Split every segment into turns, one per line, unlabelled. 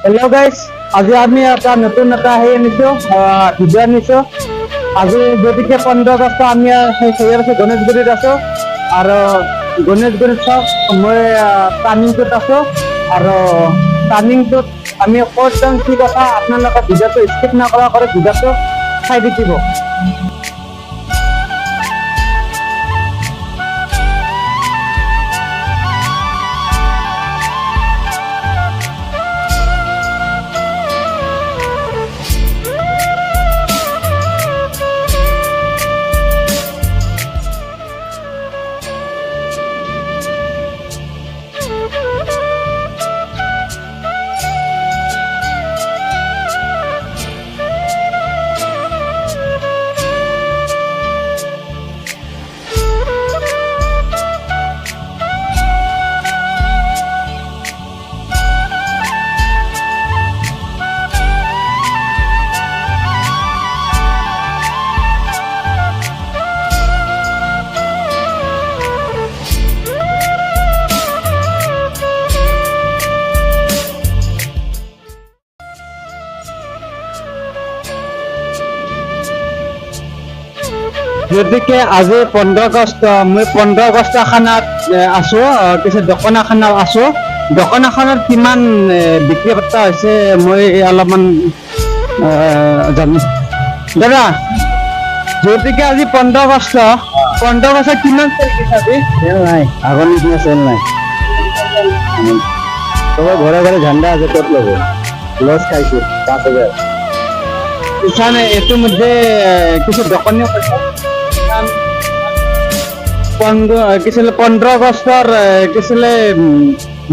Hello' guys, আজি আমি এটা নতুন এটা আনিছো ভিডিঅ' আনিছো। আজি গতিকে 15 আগষ্ট আমি আছো গণেশগুৰিত আছো আৰু গণেশগুৰিত চাওক মই টাৰ্ণিংটোত আছো আৰু টাৰ্ণিংটোত আমি ক'ত যাম কি কথা আপোনালোকে ভিডিঅ'টো স্কিপ নকৰা কৰি ভিডিঅ'টো চাই থাকিব। গতিকে আজি 15 আগষ্ট মই 15 আগষ্ট খানাত আছো, কিছু দোকান এখনত আছো। দোকান এখনত কিমান বিক্ৰী বাৰ্তা হৈছে মই অলপমান জানো। দাদা, গতিকে আজি 15 আগষ্ট কিমান চেল গৈছে? আজি
চেল নাই, আগৰ নিচিনা চেল নাই। সবাই ঘৰে ঘৰে ঝাণ্ডা আছে, ক'ত ল'ব? লছ খাইছো 5,000।
ইছানে ইতিমধ্যে কিছু দোকানীও কৈছে 15 আগষ্টৰ কিছিলে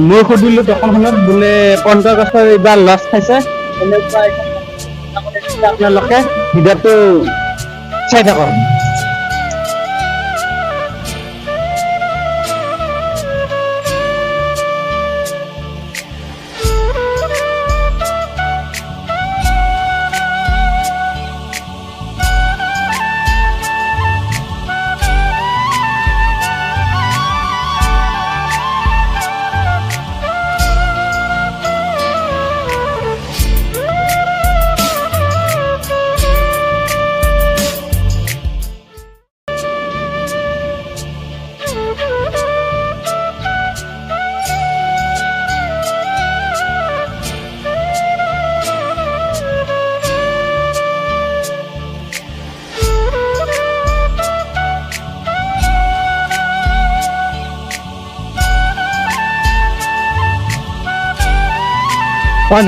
মই সুধিলো দোকানখনত বোলে 15 আগষ্টৰ এইবাৰ লছ খাইছে। এনেকুৱা আপোনালোকে ভিডিঅ'টো চাই থাকক।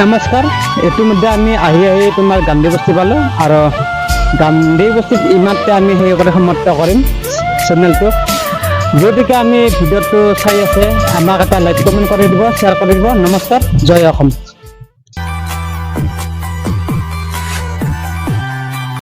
নমস্কাৰ, ইতিমধ্যে আমি আহি তোমাৰ গান্ধী বস্তি পালো আৰু গান্ধী বস্তিত ইমানতে আমি সেই কৰি সমাপ্ত কৰিম চেনেলটো। গতিকে আমি ভিডিঅ'টো চাই আছে আমাক এটা লাইক কমেণ্ট কৰি দিব, শ্বেয়াৰ কৰি দিব। নমস্কাৰ, জয় অসম।